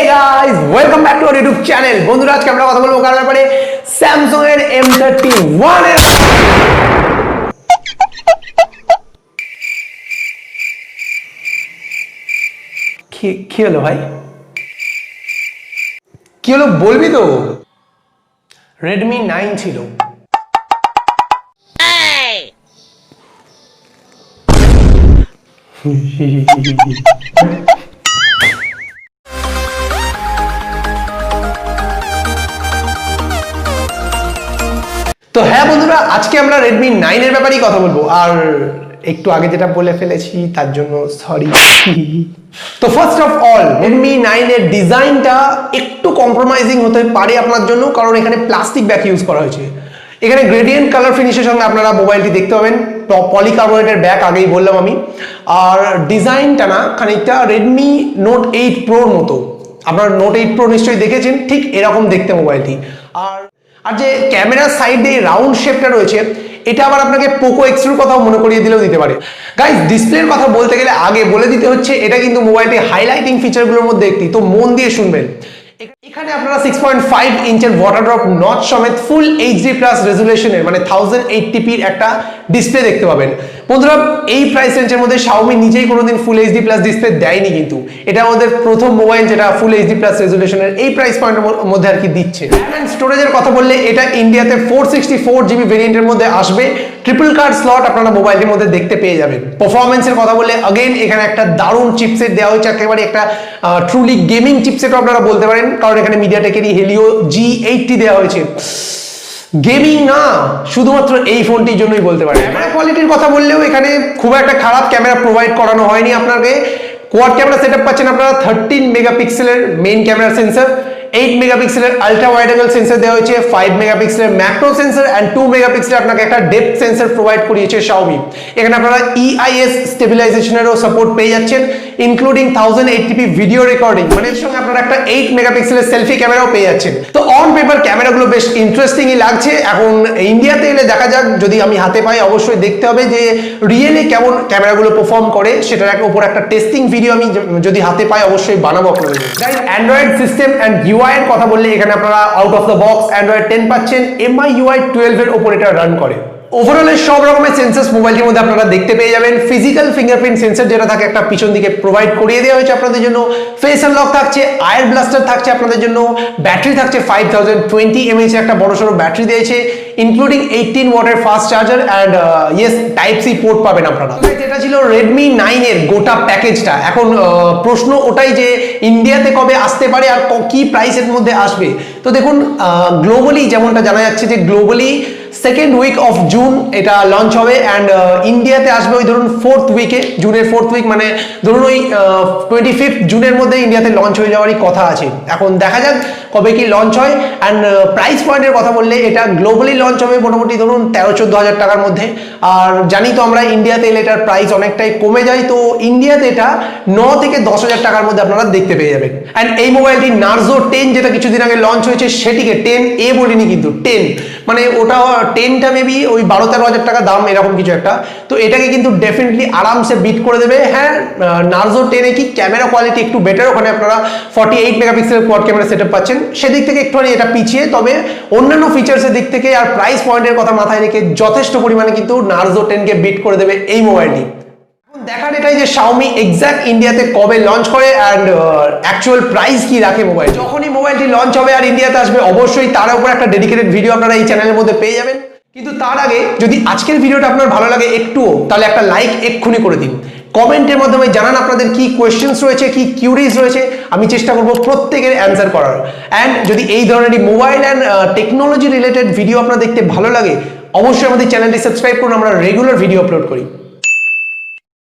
Guys welcome back to our YouTube channel. বন্ধুরা আজকে আমরা কথা বলবো কার ব্যাপারে? স্যামসাং এর M31 এর কি হলো ভাই? কি হলো বলবি তো? Redmi 9 ছিল। তো হ্যাঁ বন্ধুরা, আজকে আমরা Redmi 9 এর ব্যাপারেই কথা বলবো। আর একটু আগে যেটা বলে ফেলেছি তার জন্য সরি। তো ফার্স্ট অফ অল, Redmi 9 এর ডিজাইনটা একটু কম্প্রোমাইজিং হতে পারে আপনার জন্য, কারণ এখানে প্লাস্টিক ব্যাক ইউজ করা হয়েছে। এখানে গ্রেডিয়েন্ট কালার ফিনিশের সঙ্গে আপনারা মোবাইলটি দেখতে পাবেন, পলিকার্বনেটের ব্যাক আগেই বললাম আমি। আর ডিজাইনটা না খানিকটা Redmi Note 8 Proর মতো। আপনারা Note 8 Pro নিশ্চয়ই দেখেছেন, ঠিক এরকম দেখতে মোবাইলটি। আর যে ক্যামেরার সাইডে রাউন্ড শেপটা রয়েছে, এটা আবার আপনাকে পোকো এক্স-এর কথাও মনে করিয়ে দিলেও দিতে পারে। গাইস, ডিসপ্লের কথা বলতে গেলে আগে বলে দিতে হচ্ছে, এটা কিন্তু মোবাইলটি হাইলাইটিং ফিচারগুলোর মধ্যে একটি, তো মন দিয়ে শুনবেন। এখানে আপনারা 6.5 ইঞ্চের ওয়াটার ড্রপ নচ সমেত ফুল এইচডি প্লাস রেজুলেশনের মানে 1080p একটা ডিসপ্লে দেখতে পাবেন। বন্ধুরা, এই প্রাইস রেঞ্জের মধ্যে Xiaomi নিজেই কোনোদিন ফুল এইচডি প্লাস ডিসপ্লে দেয়নি, কিন্তু এটা আমাদের প্রথম মোবাইল যেটা ফুল এইচডি প্লাস রেজুলেশনের এই প্রাইস পয়েন্টের মধ্যে আর কি দিচ্ছে। অ্যান্ড স্টোরেজের কথা বললে এটা ইন্ডিয়াতে 464GB ভেরিয়েন্টের মধ্যে আসবে। ট্রিপল কার্ড স্লট আপনারা মোবাইলটির মধ্যে দেখতে পেয়ে যাবেন। পারফরমেন্সের কথা বললে अगेन এখানে একটা দারুণ চিপসেট দেওয়া হয়েছে, একেবারে একটা ট্রুলি গেমিং চিপসেটও আপনারা বলতে পারেন, কারণ এখানে মিডিয়াটেকেরই হেলিও G80 দেওয়া হয়েছে। গেমিং না, শুধুমাত্র এই ফোনটির জন্যই বলতে পারেন। ক্যামেরা কোয়ালিটির কথা বললেও এখানে খুব একটা খারাপ ক্যামেরা প্রোভাইড করানো হয়নি আপনাকে। কোয়াড ক্যামেরা সেটআপ পাচ্ছেন আপনারা, 13 মেগাপিক্সেলের মেইন ক্যামেরা সেন্সর, 8 মেগাপিক্সেলের আলট্রা ওয়াইড অ্যাঙ্গেল সেন্সর দেওয়া হয়েছে, 5 মেগাপিক্সেলের ম্যাক্রো সেন্সর এন্ড 2 মেগাপিক্সেলের আপনাকে একটা ডেপথ সেন্সর প্রোভাইড করিয়েছে Xiaomi। এখানে আপনারা EIS স্টেবিলাইজেশনেরও সাপোর্ট পেয়ে যাচ্ছেন, ইনক্লুডিং 1080p ভিডিও রেকর্ডিং, মানে এর সঙ্গে আপনারা একটা 8 মেগাপিক্সেলের সেলফি ক্যামেরাও পেয়ে যাচ্ছেন। তো অন পেপার ক্যামেরাগুলো বেশ ইন্টারেস্টিংই লাগছে। এখন ইন্ডিয়াতে এলে দেখা যাক, যদি আমি হাতে পাই অবশ্যই দেখতে হবে যে রিয়েলি কেমন ক্যামেরাগুলো পারফর্ম করে, সেটার উপর একটা টেস্টিং ভিডিও আমি যদি হাতে পাই অবশ্যই বানাবো আপনাদের জন্য। Guys, Android system and UI এর কথা বললে এখানে আপনারা out of the box Android 10 পাচ্ছেন, MIUI 12 এর উপর এটা রান করে। ওভারঅল সব রকমের সেন্সরস মোবাইলটির মধ্যে আপনারা দেখতে পেয়ে যাবেন। ফিজিক্যাল ফিঙ্গারপ্রিন্ট সেন্সর যেটা থাকে একটা পিছন দিকে প্রোভাইড করিয়ে দেওয়া হয়েছে আপনাদের জন্য, ফেস আনলক থাকছে, আয়ার ব্লাস্টার থাকছে আপনাদের জন্য, ব্যাটারি থাকছে 5020 mAh একটা বড়সড় ব্যাটারি দিয়েছে, ইনক্লুডিং 18 ওয়াটের fast charger and yes type C port পাবেন আপনারা। এটা ছিল Redmi 9 এর গোটা প্যাকেজটা। এখন প্রশ্ন ওটাই যে ইন্ডিয়াতে কবে আসতে পারে আর কি প্রাইসের মধ্যে আসবে। তো দেখুন, গ্লোবালি যেমনটা জানা যাচ্ছে যে globally second week of June এটা লঞ্চ হবে অ্যান্ড ইন্ডিয়াতে আসবে ওই ধরুন 4th উইকে, জুনের 4th উইক, মানে ধরুন ওই 25 জুনের মধ্যে ইন্ডিয়াতে লঞ্চ হয়ে যাওয়ারই কথা আছে। এখন দেখা যাক কবে কি লঞ্চ হয়। অ্যান্ড প্রাইস পয়েন্টের কথা বললে এটা গ্লোবালি লঞ্চ হবে মোটামুটি ধরুন 13-14 হাজার টাকার মধ্যে। আর জানি তো আমরা ইন্ডিয়াতে এলে এটার প্রাইস অনেকটাই কমে যায়, তো ইন্ডিয়াতে এটা 9 থেকে 10 হাজার টাকার মধ্যে আপনারা দেখতে পেয়ে যাবেন। অ্যান্ড এই মোবাইলটি Narzo 10 যেটা কিছুদিন আগে লঞ্চ হয়েছে, সেটিকে 10A বলিনি কিন্তু 10, মানে ওটা 10টা মেবি ওই 12-13 হাজার টাকা দাম এরকম কিছু একটা। তো এটাকে কিন্তু ডেফিনেটলি আরামসে বিট করে দেবে। হ্যাঁ, Narzo 10 কি ক্যামেরা কোয়ালিটি একটু বেটার, ওখানে আপনারা 48 মেগাপিক্সেলের কোয়াড ক্যামেরা সেটআপ পাচ্ছেন, সেদিক থেকে একটুখানি এটা পিছিয়ে, তবে অন্যান্য ফিচার্সের দিক থেকে আর প্রাইস পয়েন্টের কথা মাথায় রেখে যথেষ্ট পরিমাণে কিন্তু Narzo 10 কে বিট করে দেবে এই মোবাইলটি। দেখার এটাই যে Xiaomi এক্সাক্ট ইন্ডিয়াতে কবে লঞ্চ করে অ্যান্ড অ্যাকচুয়াল প্রাইস কি রাখে মোবাইল। যখনই মোবাইলটি লঞ্চ হবে আর ইন্ডিয়াতে আসবে, অবশ্যই তার উপর একটা ডেডিকেটেড ভিডিও আপনারা এই চ্যানেলের মধ্যে পেয়ে যাবেন। কিন্তু তার আগে যদি আজকের ভিডিওটা আপনার ভালো লাগে একটুও, তাহলে একটা লাইক এক্ষুনি করে দিন। কমেন্টের মাধ্যমে জানান আপনাদের কি কোয়েশ্চেন্স রয়েছে, কি কিউরিজ রয়েছে, আমি চেষ্টা করব প্রত্যেকের অ্যান্সার করার। অ্যান্ড যদি এই ধরনের mobile and technology related video আপনার দেখতে ভালো লাগে, অবশ্যই আমাদের চ্যানেলটি সাবস্ক্রাইব করুন, আমরা রেগুলার ভিডিও আপলোড করি।